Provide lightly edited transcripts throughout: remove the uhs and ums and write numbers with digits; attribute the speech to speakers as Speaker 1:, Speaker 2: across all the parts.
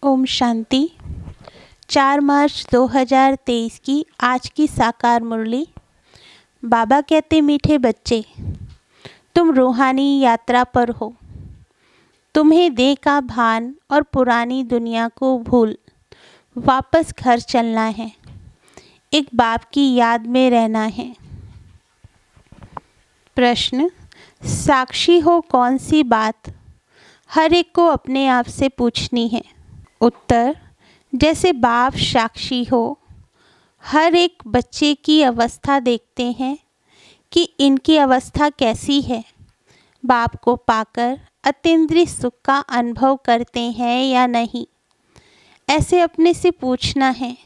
Speaker 1: ओम शांति। 4 मार्च 2023 की आज की साकार मुरली। बाबा कहते, मीठे बच्चे, तुम रूहानी यात्रा पर हो। तुम्हें देह का भान और पुरानी दुनिया को भूल वापस घर चलना है। एक बाप की याद में रहना है। प्रश्न, साक्षी हो कौन सी बात हर एक को अपने आप से पूछनी है? उत्तर, जैसे बाप साक्षी हो, हर एक बच्चे की अवस्था देखते हैं कि इनकी अवस्था कैसी है। बाप को पाकर अतीन्द्रिय सुख का अनुभव करते हैं या नहीं। ऐसे अपने से पूछना है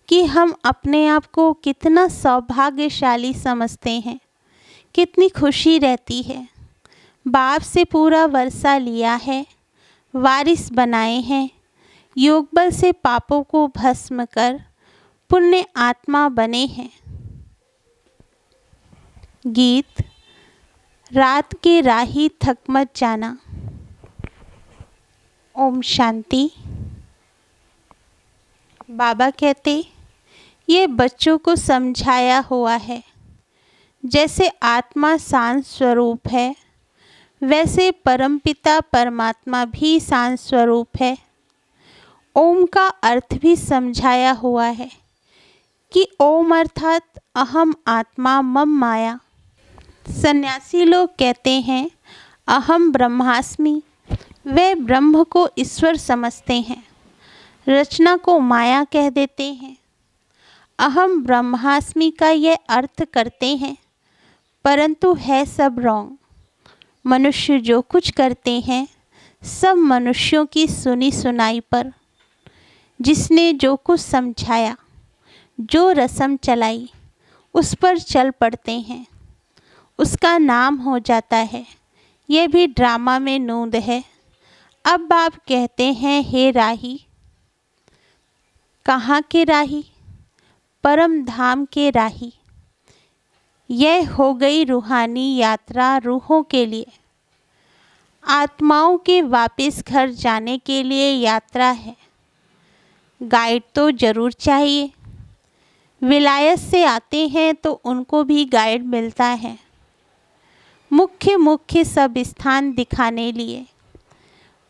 Speaker 1: कि हम अपने आप को कितना सौभाग्यशाली समझते हैं, कितनी खुशी रहती है। बाप से पूरा वर्षा लिया है, वारिस बनाए हैं, योग बल से पापों को भस्म कर पुण्य आत्मा बने हैं। गीत, रात के राही थक मत जाना। ओम शांति। बाबा कहते, ये बच्चों को समझाया हुआ है। जैसे आत्मा शांत स्वरूप है, वैसे परमपिता परमात्मा भी शांत स्वरूप है। ओम का अर्थ भी समझाया हुआ है कि ओम अर्थात अहम आत्मा मम माया। सन्यासी लोग कहते हैं अहम ब्रह्मास्मि। वे ब्रह्म को ईश्वर समझते हैं, रचना को माया कह देते हैं। अहम ब्रह्मास्मि का ये अर्थ करते हैं, परंतु है सब रॉन्ग। मनुष्य जो कुछ करते हैं सब मनुष्यों की सुनी सुनाई पर। जिसने जो कुछ समझाया, जो रस्म चलाई, उस पर चल पड़ते हैं, उसका नाम हो जाता है। यह भी ड्रामा में नूंद है। अब आप कहते हैं, हे राही। कहाँ के राही? परम धाम के राही। यह हो गई रूहानी यात्रा रूहों के लिए। आत्माओं के वापस घर जाने के लिए यात्रा है। गाइड तो ज़रूर चाहिए। विलायत से आते हैं तो उनको भी गाइड मिलता है। मुख्य सब स्थान दिखाने लिए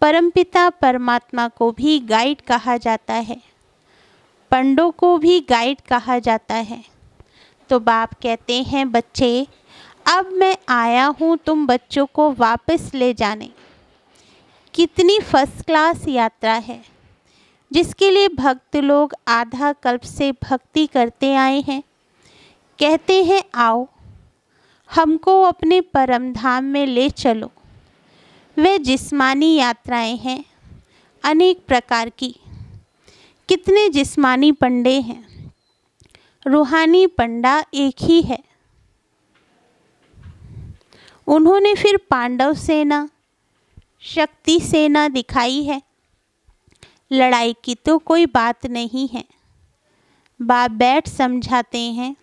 Speaker 1: परमपिता परमात्मा को भी गाइड कहा जाता है, पंडों को भी गाइड कहा जाता है। तो बाप कहते हैं, बच्चे, अब मैं आया हूँ तुम बच्चों को वापस ले जाने। कितनी फर्स्ट क्लास यात्रा है, जिसके लिए भक्त लोग आधा कल्प से भक्ति करते आए हैं। कहते हैं, आओ हमको अपने परम धाम में ले चलो। वे जिस्मानी यात्राएं हैं, अनेक प्रकार की। कितने जिस्मानी पंडे हैं, रूहानी पंडा एक ही है। उन्होंने फिर पांडव सेना, शक्ति सेना दिखाई है। लड़ाई की तो कोई बात नहीं है। बाप बैठ समझाते हैं,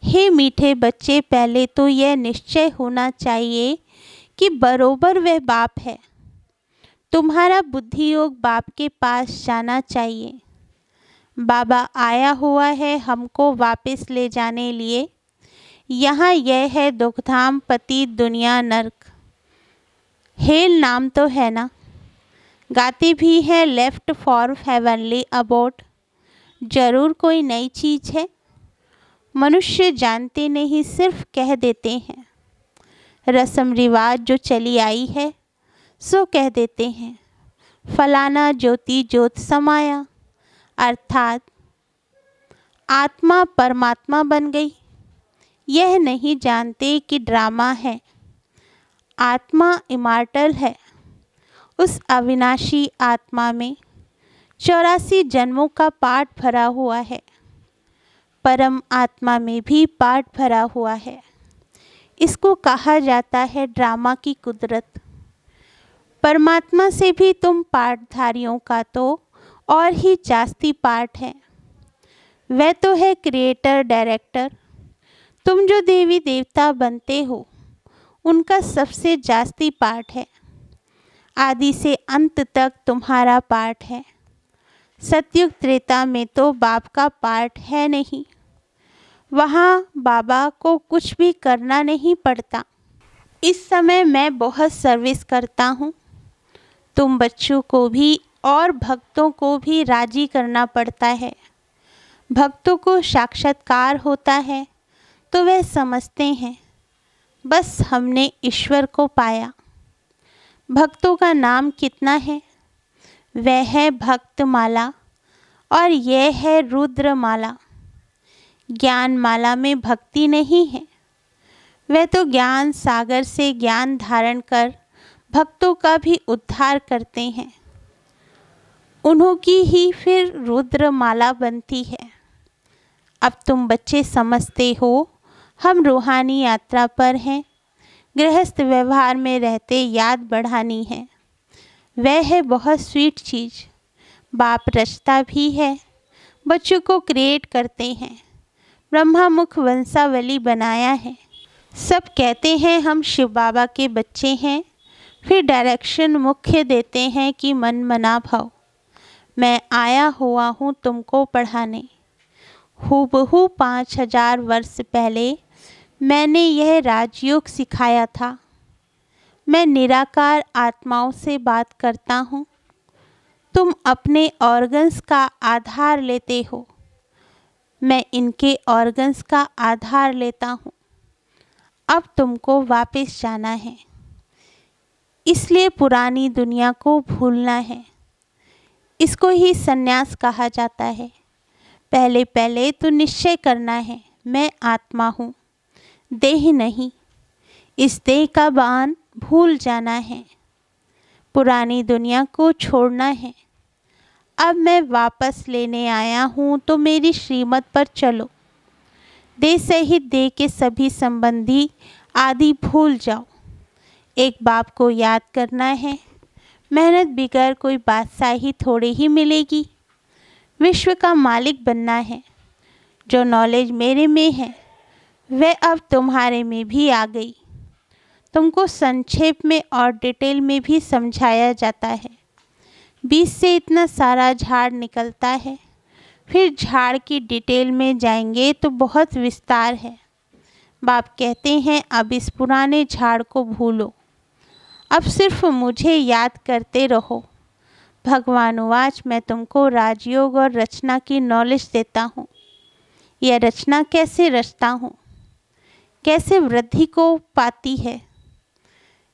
Speaker 1: हे मीठे बच्चे, पहले तो यह निश्चय होना चाहिए कि बरोबर वह बाप है। तुम्हारा बुद्धि योग बाप के पास जाना चाहिए। बाबा आया हुआ है हमको वापस ले जाने लिए। यहाँ यह है दुखधाम पति दुनिया नर्क। हेल नाम तो है ना। गाते भी है लेफ्ट फॉर हेवनली अबोर्ड। जरूर कोई नई चीज़ है। मनुष्य जानते नहीं, सिर्फ कह देते हैं। रस्म रिवाज जो चली आई है सो कह देते हैं। फलाना ज्योति ज्योत समाया, अर्थात आत्मा परमात्मा बन गई। यह नहीं जानते कि ड्रामा है। आत्मा इमॉर्टल है। उस अविनाशी आत्मा में 84 जन्मों का पाठ भरा हुआ है। परम आत्मा में भी पाठ भरा हुआ है। इसको कहा जाता है ड्रामा की कुदरत। परमात्मा से भी तुम पाठधारियों का तो और ही जास्ती पाठ है। वह तो है क्रिएटर डायरेक्टर। तुम जो देवी देवता बनते हो, उनका सबसे जास्ती पाठ है। आदि से अंत तक तुम्हारा पार्ट है। सतयुग त्रेता में तो बाप का पार्ट है नहीं, वहाँ बाबा को कुछ भी करना नहीं पड़ता। इस समय मैं बहुत सर्विस करता हूँ। तुम बच्चों को भी और भक्तों को भी राजी करना पड़ता है। भक्तों को साक्षात्कार होता है तो वे समझते हैं बस हमने ईश्वर को पाया। भक्तों का नाम कितना है? वह है भक्तमाला और यह है रुद्रमाला। ज्ञान माला में भक्ति नहीं है। वह तो ज्ञान सागर से ज्ञान धारण कर भक्तों का भी उद्धार करते हैं। उन्हों की ही फिर रुद्रमाला बनती है। अब तुम बच्चे समझते हो, हम रूहानी यात्रा पर हैं। गृहस्थ व्यवहार में रहते याद बढ़ानी है। वह है बहुत स्वीट चीज़। बाप रचता भी है, बच्चों को क्रिएट करते हैं। ब्रह्मा मुख वंशावली बनाया है। सब कहते हैं हम शिव बाबा के बच्चे हैं, फिर डायरेक्शन मुख्य देते हैं कि मन मना भाव। मैं आया हुआ हूँ तुमको पढ़ाने। हूबहू 5000 वर्ष पहले मैंने यह राजयोग सिखाया था। मैं निराकार आत्माओं से बात करता हूँ। तुम अपने ऑर्गन्स का आधार लेते हो, मैं इनके ऑर्गन्स का आधार लेता हूँ। अब तुमको वापस जाना है, इसलिए पुरानी दुनिया को भूलना है। इसको ही संन्यास कहा जाता है। पहले पहले तो निश्चय करना है, मैं आत्मा हूँ, देह नहीं। इस देह का बांध भूल जाना है, पुरानी दुनिया को छोड़ना है। अब मैं वापस लेने आया हूँ तो मेरी श्रीमत पर चलो। देह सहित देह के सभी संबंधी आदि भूल जाओ। एक बाप को याद करना है। मेहनत बिगर कोई बादशाही थोड़ी ही मिलेगी। विश्व का मालिक बनना है। जो नॉलेज मेरे में है वह अब तुम्हारे में भी आ गई। तुमको संक्षेप में और डिटेल में भी समझाया जाता है। बीज से इतना सारा झाड़ निकलता है, फिर झाड़ की डिटेल में जाएंगे तो बहुत विस्तार है। बाप कहते हैं अब इस पुराने झाड़ को भूलो, अब सिर्फ मुझे याद करते रहो। भगवानुवाच मैं तुमको राजयोग और रचना की नॉलेज देता हूँ। यह रचना कैसे रचता हूँ, कैसे वृद्धि को पाती है,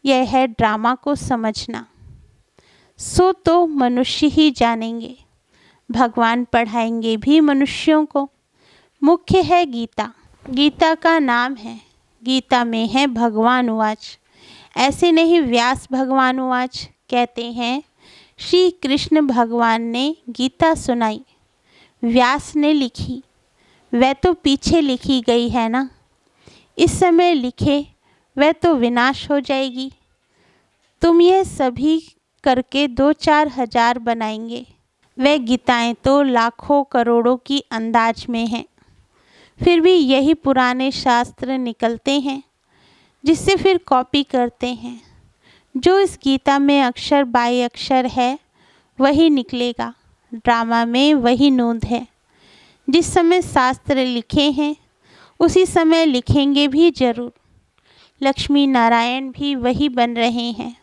Speaker 1: यह है ड्रामा को समझना। सो तो मनुष्य ही जानेंगे, भगवान पढ़ाएंगे भी मनुष्यों को। मुख्य है गीता, गीता का नाम है। गीता में है भगवान उवाच, ऐसे नहीं व्यास भगवान उवाच कहते हैं। श्री कृष्ण भगवान ने गीता सुनाई, व्यास ने लिखी। वह तो पीछे लिखी गई है ना, इस समय लिखे वह तो विनाश हो जाएगी। तुम यह सभी करके 2-4 हजार बनाएंगे। वह गीताएं तो लाखों करोड़ों की अंदाज में हैं। फिर भी यही पुराने शास्त्र निकलते हैं जिससे फिर कॉपी करते हैं। जो इस गीता में अक्षर बाय अक्षर है वही निकलेगा। ड्रामा में वही नोंद है। जिस समय शास्त्र लिखे हैं उसी समय लिखेंगे भी जरूर। लक्ष्मी नारायण भी वही बन रहे हैं,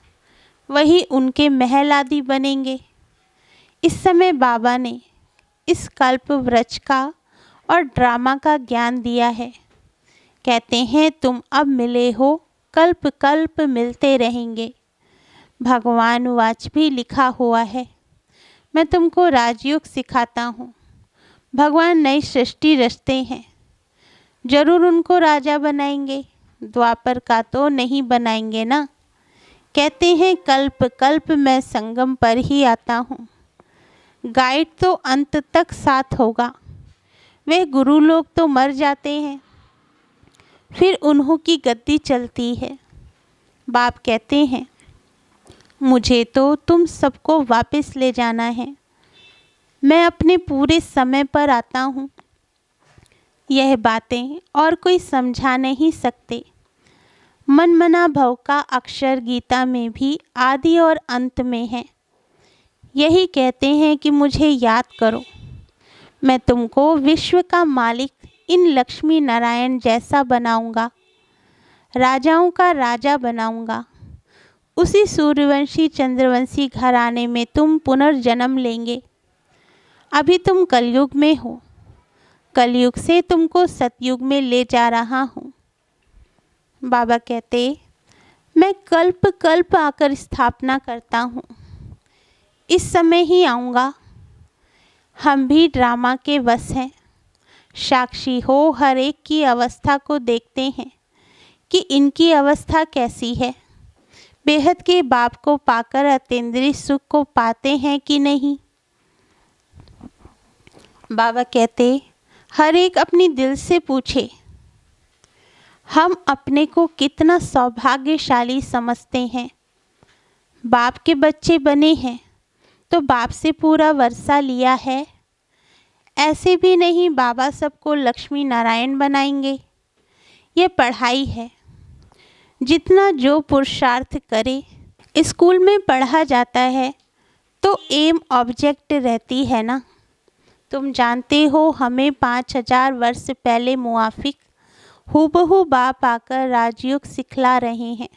Speaker 1: वही उनके महल आदि बनेंगे। इस समय बाबा ने इस कल्प वृक्ष का और ड्रामा का ज्ञान दिया है। कहते हैं तुम अब मिले हो, कल्प कल्प मिलते रहेंगे। भगवान वाच भी लिखा हुआ है। मैं तुमको राजयोग सिखाता हूँ। भगवान नई सृष्टि रचते हैं, जरूर उनको राजा बनाएंगे। द्वापर का तो नहीं बनाएंगे ना। कहते हैं कल्प कल्प मैं संगम पर ही आता हूँ। गाइड तो अंत तक साथ होगा। वे गुरु लोग तो मर जाते हैं, फिर उन्हों की गद्दी चलती है। बाप कहते हैं मुझे तो तुम सबको वापस ले जाना है। मैं अपने पूरे समय पर आता हूँ। यह बातें और कोई समझा नहीं सकते। मनमना भव का अक्षर गीता में भी आदि और अंत में है। यही कहते हैं कि मुझे याद करो, मैं तुमको विश्व का मालिक इन लक्ष्मी नारायण जैसा बनाऊंगा, राजाओं का राजा बनाऊंगा। उसी सूर्यवंशी चंद्रवंशी घराने में तुम पुनर्जन्म लेंगे। अभी तुम कलयुग में हो, कलयुग से तुमको सतयुग में ले जा रहा हूँ। बाबा कहते, मैं कल्प कल्प आकर स्थापना करता हूँ, इस समय ही आऊँगा। हम भी ड्रामा के वश हैं, साक्षी हो हर एक की अवस्था को देखते हैं कि इनकी अवस्था कैसी है। बेहद के बाप को पाकर अतीन्द्रिय सुख को पाते हैं कि नहीं। बाबा कहते, हर एक अपनी दिल से पूछे, हम अपने को कितना सौभाग्यशाली समझते हैं। बाप के बच्चे बने हैं तो बाप से पूरा वर्षा लिया है। ऐसे भी नहीं बाबा सबको लक्ष्मी नारायण बनाएंगे। ये पढ़ाई है, जितना जो पुरुषार्थ करे। स्कूल में पढ़ा जाता है तो एम ऑब्जेक्ट रहती है ना। तुम जानते हो हमें 5000 वर्ष पहले मुआफिक हूबहू बाप आकर राजयोग सिखला रहे हैं।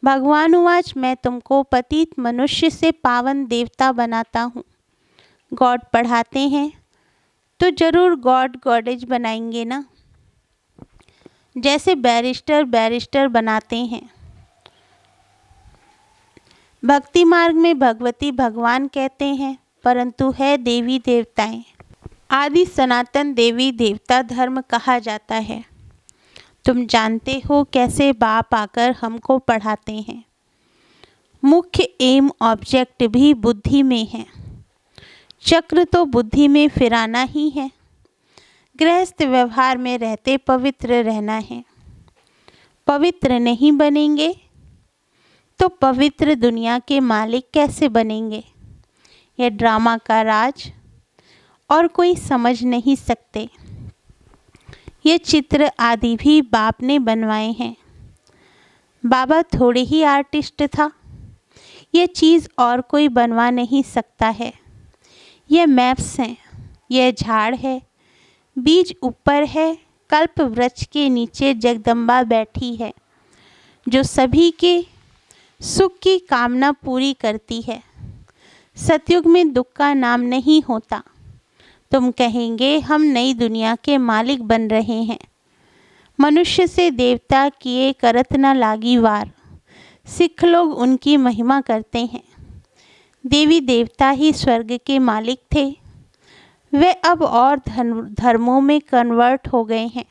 Speaker 1: भगवान उवाच, मैं तुमको पतित मनुष्य से पावन देवता बनाता हूँ। गॉड पढ़ाते हैं तो जरूर गॉड गॉडेज बनाएंगे ना, जैसे बैरिस्टर बैरिस्टर बनाते हैं। भक्ति मार्ग में भगवती भगवान कहते हैं, परंतु है देवी देवताएं। आदि सनातन देवी देवता धर्म कहा जाता है। तुम जानते हो कैसे बाप आकर हमको पढ़ाते हैं। मुख्य एम ऑब्जेक्ट भी बुद्धि में है। चक्र तो बुद्धि में फिराना ही है। गृहस्थ व्यवहार में रहते पवित्र रहना है। पवित्र नहीं बनेंगे तो पवित्र दुनिया के मालिक कैसे बनेंगे। यह ड्रामा का राज और कोई समझ नहीं सकते। ये चित्र आदि भी बाप ने बनवाए हैं। बाबा थोड़े ही आर्टिस्ट था। ये चीज़ और कोई बनवा नहीं सकता है। ये मैप्स हैं, यह झाड़ है, बीज ऊपर है, कल्प वृक्ष के नीचे जगदम्बा बैठी है, जो सभी के सुख की कामना पूरी करती है। सतयुग में दुख का नाम नहीं होता। तुम कहेंगे हम नई दुनिया के मालिक बन रहे हैं। मनुष्य से देवता किए करत न लागी वार। सिख लोग उनकी महिमा करते हैं। देवी देवता ही स्वर्ग के मालिक थे। वे अब और धर्मों में कन्वर्ट हो गए हैं,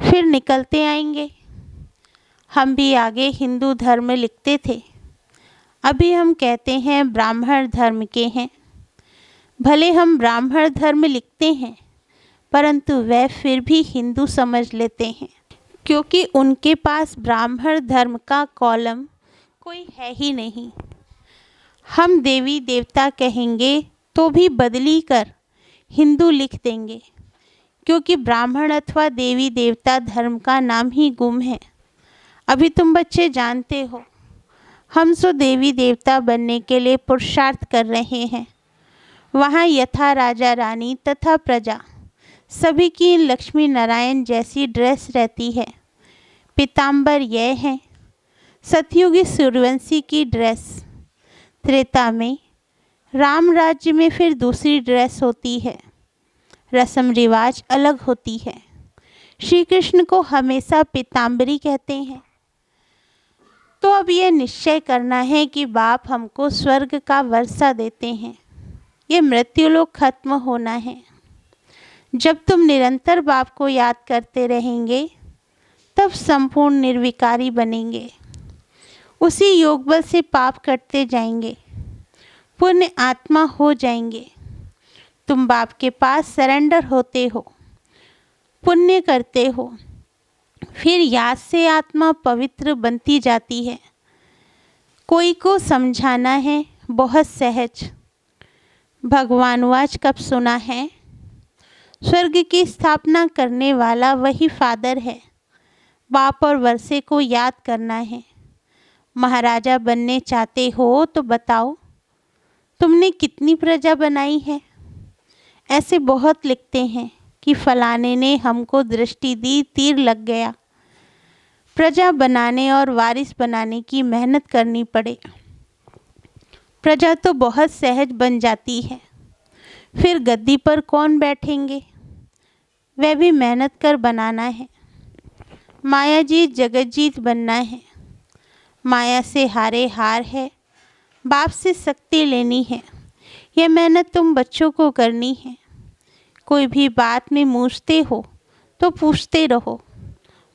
Speaker 1: फिर निकलते आएंगे। हम भी आगे हिंदू धर्म लिखते थे, अभी हम कहते हैं ब्राह्मण धर्म के हैं। भले हम ब्राह्मण धर्म लिखते हैं, परंतु वे फिर भी हिंदू समझ लेते हैं, क्योंकि उनके पास ब्राह्मण धर्म का कॉलम कोई है ही नहीं। हम देवी देवता कहेंगे तो भी बदली कर हिंदू लिख देंगे, क्योंकि ब्राह्मण अथवा देवी देवता धर्म का नाम ही गुम है। अभी तुम बच्चे जानते हो, हम सो देवी देवता बनने के लिए पुरुषार्थ कर रहे हैं। वहाँ यथा राजा रानी तथा प्रजा सभी की लक्ष्मी नारायण जैसी ड्रेस रहती है। पीताम्बर यह है सतयुगी सूर्यवंशी की ड्रेस। त्रेता में राम राज्य में फिर दूसरी ड्रेस होती है। रस्म रिवाज अलग होती है। श्री कृष्ण को हमेशा पीताम्बरी कहते हैं। तो अब यह निश्चय करना है कि बाप हमको स्वर्ग का वर्षा देते हैं। ये मृत्यु लोक खत्म होना है। जब तुम निरंतर बाप को याद करते रहेंगे, तब संपूर्ण निर्विकारी बनेंगे। उसी योग बल से पाप कटते जाएंगे, पुण्य आत्मा हो जाएंगे। तुम बाप के पास सरेंडर होते हो, पुण्य करते हो, फिर याद से आत्मा पवित्र बनती जाती है। कोई को समझाना है बहुत सहज। भगवान वाच कब सुना है? स्वर्ग की स्थापना करने वाला वही फादर है। बाप और वर्षे को याद करना है। महाराजा बनने चाहते हो तो बताओ, तुमने कितनी प्रजा बनाई है? ऐसे बहुत लिखते हैं कि फलाने ने हमको दृष्टि दी, तीर लग गया। प्रजा बनाने और वारिस बनाने की मेहनत करनी पड़े। प्रजा तो बहुत सहज बन जाती है, फिर गद्दी पर कौन बैठेंगे? वह भी मेहनत कर बनाना है। माया जीत जगत जीत बनना है। माया से हारे हार है, बाप से शक्ति लेनी है। यह मेहनत तुम बच्चों को करनी है। कोई भी बात में मूझते हो तो पूछते रहो।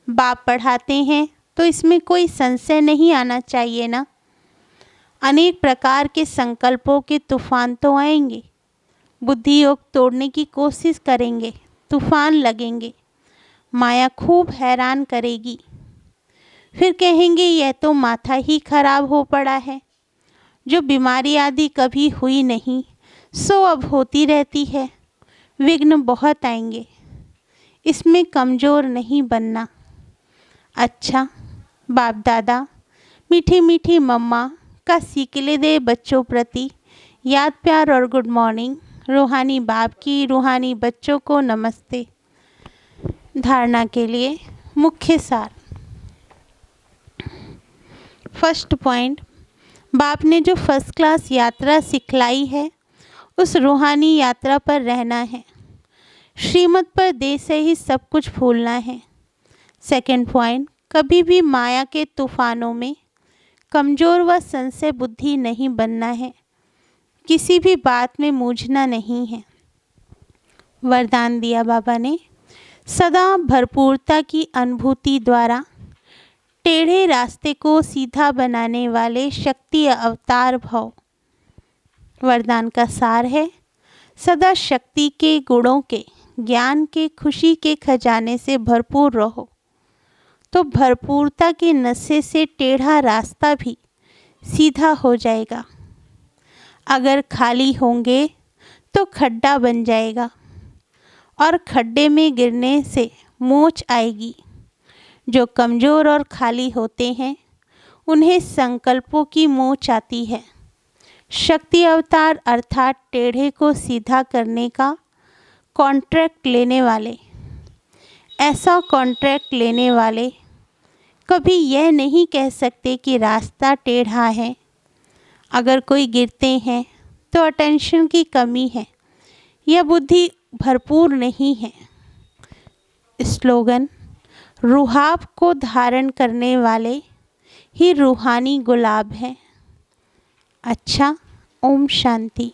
Speaker 1: बाप पढ़ाते हैं तो इसमें कोई संशय नहीं आना चाहिए ना। अनेक प्रकार के संकल्पों के तूफान तो आएंगे। बुद्धि योग तोड़ने की कोशिश करेंगे, तूफान लगेंगे। माया खूब हैरान करेगी। फिर कहेंगे यह तो माथा ही खराब हो पड़ा है। जो बीमारी आदि कभी हुई नहीं सो अब होती रहती है। विघ्न बहुत आएंगे, इसमें कमज़ोर नहीं बनना। अच्छा, बाप दादा मीठी मीठी मम्मा का सिकले दे बच्चों प्रति याद प्यार और गुड मॉर्निंग। रूहानी बाप की रूहानी बच्चों को नमस्ते। धारणा के लिए मुख्य सार। फर्स्ट पॉइंट, बाप ने जो फर्स्ट क्लास यात्रा सिखलाई है उस रूहानी यात्रा पर रहना है। श्रीमत पर दे से ही सब कुछ भूलना है। सेकंड पॉइंट, कभी भी माया के तूफानों में कमज़ोर व संशय बुद्धि नहीं बनना है। किसी भी बात में मूझना नहीं है। वरदान दिया बाबा ने, सदा भरपूरता की अनुभूति द्वारा टेढ़े रास्ते को सीधा बनाने वाले शक्ति अवतार भव। वरदान का सार है, सदा शक्ति के गुणों के, ज्ञान के, खुशी के खजाने से भरपूर रहो तो भरपूरता के नशे से टेढ़ा रास्ता भी सीधा हो जाएगा। अगर खाली होंगे तो खड्डा बन जाएगा और खड्डे में गिरने से मोच आएगी। जो कमज़ोर और खाली होते हैं उन्हें संकल्पों की मोच आती है। शक्ति अवतार अर्थात टेढ़े को सीधा करने का कॉन्ट्रैक्ट लेने वाले। ऐसा कॉन्ट्रैक्ट लेने वाले कभी यह नहीं कह सकते कि रास्ता टेढ़ा है। अगर कोई गिरते हैं तो अटेंशन की कमी है या बुद्धि भरपूर नहीं है। स्लोगन, रुहाब को धारण करने वाले ही रूहानी गुलाब हैं। अच्छा, ओम शांति।